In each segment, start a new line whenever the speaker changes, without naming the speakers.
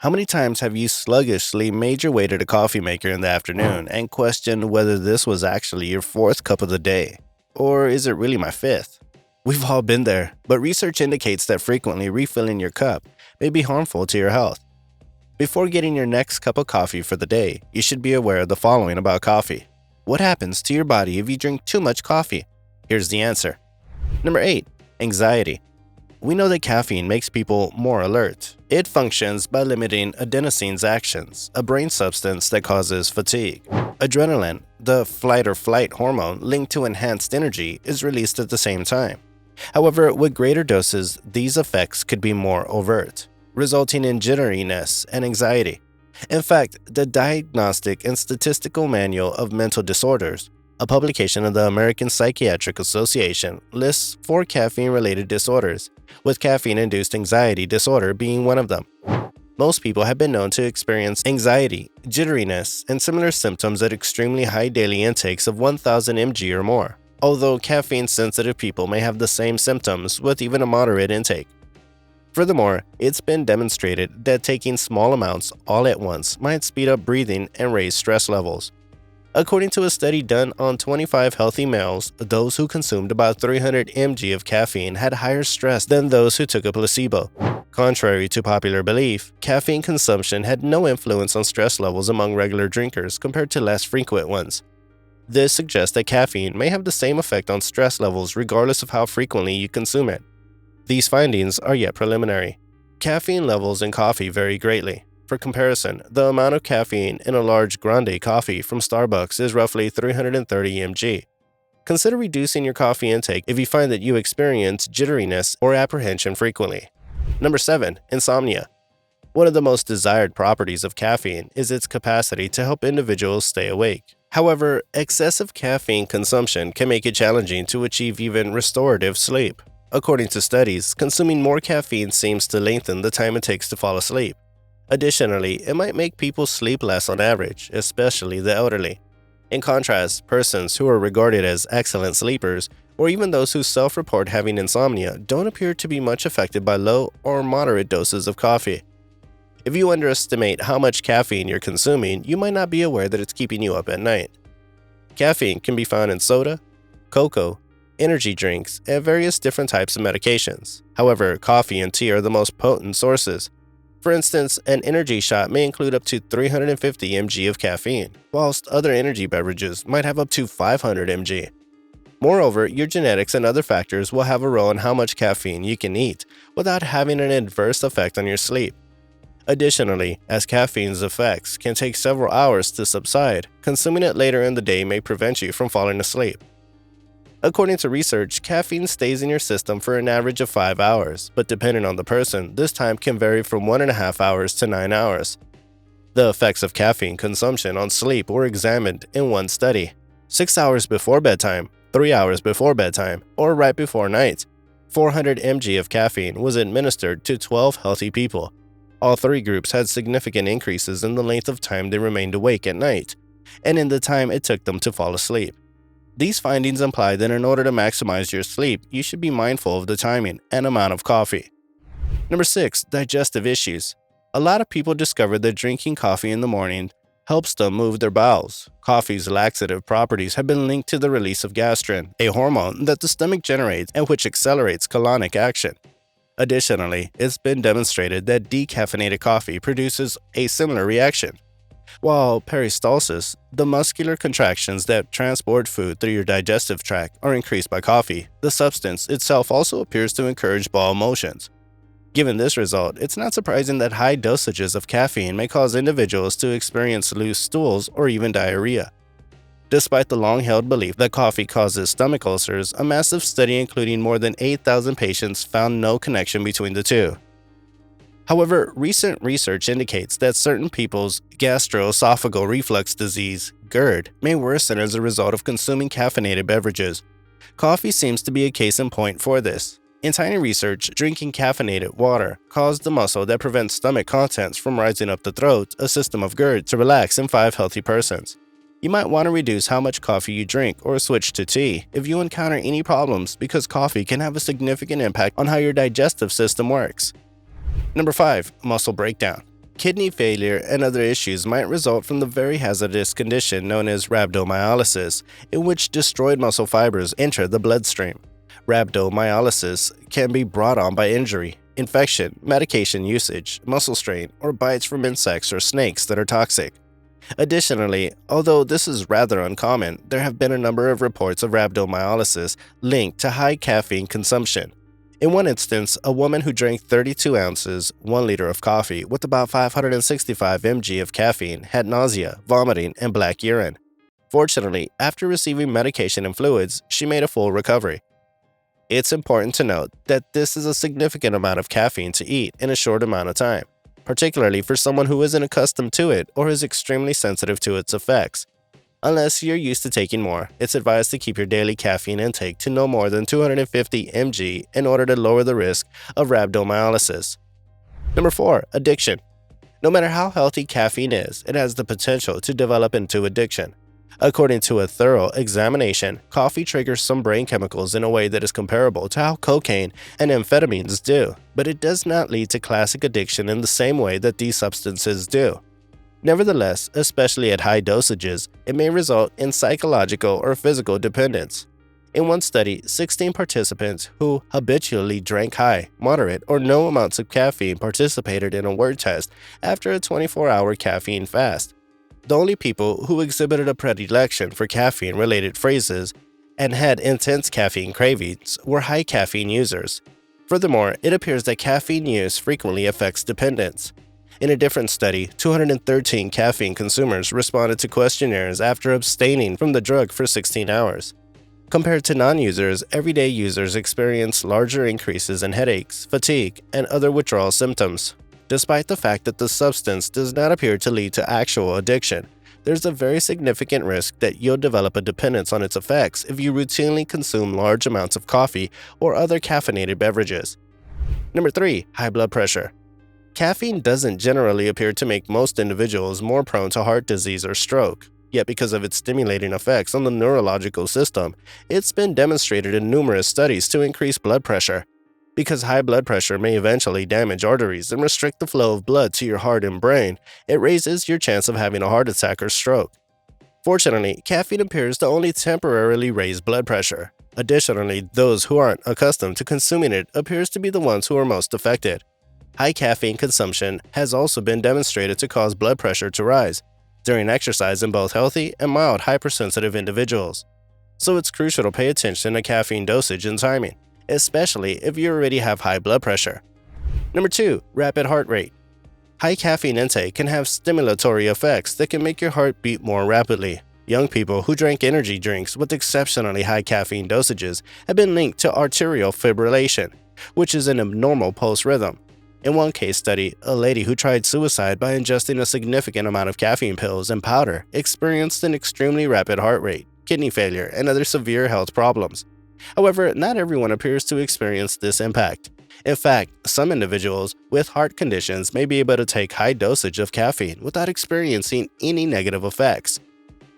How many times have you sluggishly made your way to the coffee maker in the afternoon and questioned whether this was actually your fourth cup of the day? Or is it really my fifth? We've all been there, but research indicates that frequently refilling your cup may be harmful to your health. Before getting your next cup of coffee for the day, you should be aware of the following about coffee. What happens to your body if you drink too much coffee? Here's the answer. Number 8. Anxiety. We know that caffeine makes people more alert. It functions by limiting adenosine's actions, a brain substance that causes fatigue. Adrenaline, the fight or flight hormone linked to enhanced energy, is released at the same time. However, with greater doses, these effects could be more overt, resulting in jitteriness and anxiety. In fact, the Diagnostic and Statistical Manual of Mental Disorders, a publication of the American Psychiatric Association, lists 4 caffeine-related disorders, with caffeine-induced anxiety disorder being one of them. Most people have been known to experience anxiety, jitteriness, and similar symptoms at extremely high daily intakes of 1000 mg or more, although caffeine-sensitive people may have the same symptoms with even a moderate intake. Furthermore, it's been demonstrated that taking small amounts all at once might speed up breathing and raise stress levels. According to a study done on 25 healthy males, those who consumed about 300 mg of caffeine had higher stress than those who took a placebo. Contrary to popular belief, caffeine consumption had no influence on stress levels among regular drinkers compared to less frequent ones. This suggests that caffeine may have the same effect on stress levels regardless of how frequently you consume it. These findings are yet preliminary. Caffeine levels in coffee vary greatly. For comparison, the amount of caffeine in a large grande coffee from Starbucks is roughly 330 mg. Consider reducing your coffee intake if you find that you experience jitteriness or apprehension frequently. Number 7. Insomnia. One of the most desired properties of caffeine is its capacity to help individuals stay awake. However, excessive caffeine consumption can make it challenging to achieve even restorative sleep. According to studies, consuming more caffeine seems to lengthen the time it takes to fall asleep. Additionally, it might make people sleep less on average, especially the elderly. In contrast, persons who are regarded as excellent sleepers, or even those who self-report having insomnia, don't appear to be much affected by low or moderate doses of coffee. If you underestimate how much caffeine you're consuming, you might not be aware that it's keeping you up at night. Caffeine can be found in soda, cocoa, energy drinks, and various different types of medications. However, coffee and tea are the most potent sources. For instance, an energy shot may include up to 350 mg of caffeine, whilst other energy beverages might have up to 500 mg. Moreover, your genetics and other factors will have a role in how much caffeine you can eat without having an adverse effect on your sleep. Additionally, as caffeine's effects can take several hours to subside, consuming it later in the day may prevent you from falling asleep. According to research, caffeine stays in your system for an average of 5 hours, but depending on the person, this time can vary from 1.5 hours to 9 hours. The effects of caffeine consumption on sleep were examined in one study: 6 hours before bedtime, 3 hours before bedtime, or right before night. 400 mg of caffeine was administered to 12 healthy people. All 3 groups had significant increases in the length of time they remained awake at night, and in the time it took them to fall asleep. These findings imply that in order to maximize your sleep, you should be mindful of the timing and amount of coffee. Number 6. Digestive issues. A lot of people discover that drinking coffee in the morning helps them move their bowels. Coffee's laxative properties have been linked to the release of gastrin, a hormone that the stomach generates and which accelerates colonic action. Additionally, it's been demonstrated that decaffeinated coffee produces a similar reaction. While peristalsis, the muscular contractions that transport food through your digestive tract, are increased by coffee, the substance itself also appears to encourage bowel motions. Given this result, it's not surprising that high dosages of caffeine may cause individuals to experience loose stools or even diarrhea. Despite the long-held belief that coffee causes stomach ulcers, a massive study including more than 8,000 patients found no connection between the two. However, recent research indicates that certain people's gastroesophageal reflux disease, GERD, may worsen as a result of consuming caffeinated beverages. Coffee seems to be a case in point for this. In tiny research, drinking caffeinated water caused the muscle that prevents stomach contents from rising up the throat, a system of GERD, to relax in 5 healthy persons. You might want to reduce how much coffee you drink or switch to tea if you encounter any problems, because coffee can have a significant impact on how your digestive system works. Number 5. Muscle breakdown. Kidney failure and other issues might result from the very hazardous condition known as rhabdomyolysis, in which destroyed muscle fibers enter the bloodstream. Rhabdomyolysis can be brought on by injury, infection, medication usage, muscle strain, or bites from insects or snakes that are toxic. Additionally, although this is rather uncommon, there have been a number of reports of rhabdomyolysis linked to high caffeine consumption. In one instance, a woman who drank 32 ounces, 1 liter of coffee with about 565 mg of caffeine had nausea, vomiting, and black urine. Fortunately, after receiving medication and fluids, she made a full recovery. It's important to note that this is a significant amount of caffeine to eat in a short amount of time, particularly for someone who isn't accustomed to it or is extremely sensitive to its effects. Unless you're used to taking more, it's advised to keep your daily caffeine intake to no more than 250 mg in order to lower the risk of rhabdomyolysis. Number 4. Addiction. No matter how healthy caffeine is, it has the potential to develop into addiction. According to a thorough examination, coffee triggers some brain chemicals in a way that is comparable to how cocaine and amphetamines do, but it does not lead to classic addiction in the same way that these substances do. Nevertheless, especially at high dosages, it may result in psychological or physical dependence. In one study, 16 participants who habitually drank high, moderate, or no amounts of caffeine participated in a word test after a 24-hour caffeine fast. The only people who exhibited a predilection for caffeine-related phrases and had intense caffeine cravings were high caffeine users. Furthermore, it appears that caffeine use frequently affects dependence. In a different study, 213 caffeine consumers responded to questionnaires after abstaining from the drug for 16 hours. Compared to non-users, everyday users experienced larger increases in headaches, fatigue, and other withdrawal symptoms. Despite the fact that the substance does not appear to lead to actual addiction, there's a very significant risk that you'll develop a dependence on its effects if you routinely consume large amounts of coffee or other caffeinated beverages. Number 3. High blood pressure. Caffeine doesn't generally appear to make most individuals more prone to heart disease or stroke, yet because of its stimulating effects on the neurological system, it's been demonstrated in numerous studies to increase blood pressure. Because high blood pressure may eventually damage arteries and restrict the flow of blood to your heart and brain, it raises your chance of having a heart attack or stroke. Fortunately, caffeine appears to only temporarily raise blood pressure. Additionally, those who aren't accustomed to consuming it appears to be the ones who are most affected. High caffeine consumption has also been demonstrated to cause blood pressure to rise during exercise in both healthy and mild hypersensitive individuals. So it's crucial to pay attention to caffeine dosage and timing, especially if you already have high blood pressure. Number 2. Rapid heart rate. High caffeine intake can have stimulatory effects that can make your heart beat more rapidly. Young people who drank energy drinks with exceptionally high caffeine dosages have been linked to arterial fibrillation, which is an abnormal pulse rhythm. In one case study, a lady who tried suicide by ingesting a significant amount of caffeine pills and powder experienced an extremely rapid heart rate, kidney failure, and other severe health problems. However, not everyone appears to experience this impact. In fact, some individuals with heart conditions may be able to take high dosage of caffeine without experiencing any negative effects.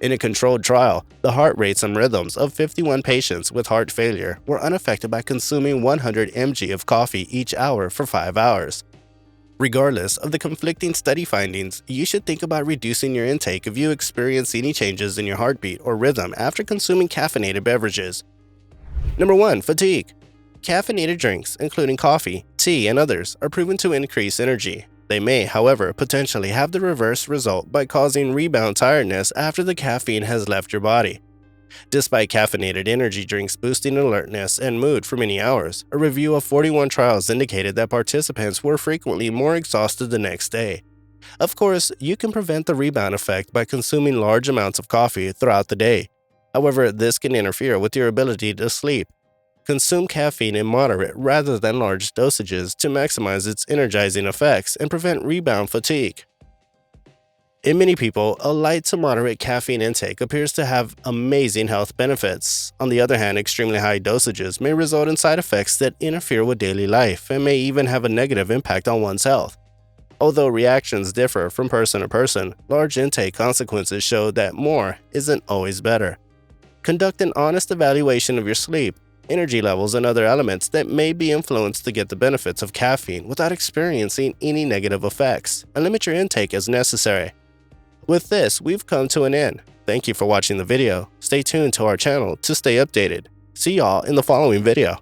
In a controlled trial, the heart rates and rhythms of 51 patients with heart failure were unaffected by consuming 100 mg of coffee each hour for 5 hours. Regardless of the conflicting study findings, you should think about reducing your intake if you experience any changes in your heartbeat or rhythm after consuming caffeinated beverages. Number 1. Fatigue. Caffeinated drinks, including coffee, tea, and others, are proven to increase energy. They may, however, potentially have the reverse result by causing rebound tiredness after the caffeine has left your body. Despite caffeinated energy drinks boosting alertness and mood for many hours, a review of 41 trials indicated that participants were frequently more exhausted the next day. Of course, you can prevent the rebound effect by consuming large amounts of coffee throughout the day. However, this can interfere with your ability to sleep. Consume caffeine in moderate rather than large dosages to maximize its energizing effects and prevent rebound fatigue. In many people, a light to moderate caffeine intake appears to have amazing health benefits. On the other hand, extremely high dosages may result in side effects that interfere with daily life and may even have a negative impact on one's health. Although reactions differ from person to person, large intake consequences show that more isn't always better. Conduct an honest evaluation of your sleep. energy levels, and other elements that may be influenced to get the benefits of caffeine without experiencing any negative effects, and limit your intake as necessary. With this, we've come to an end. Thank you for watching the video. Stay tuned to our channel to stay updated. See y'all in the following video.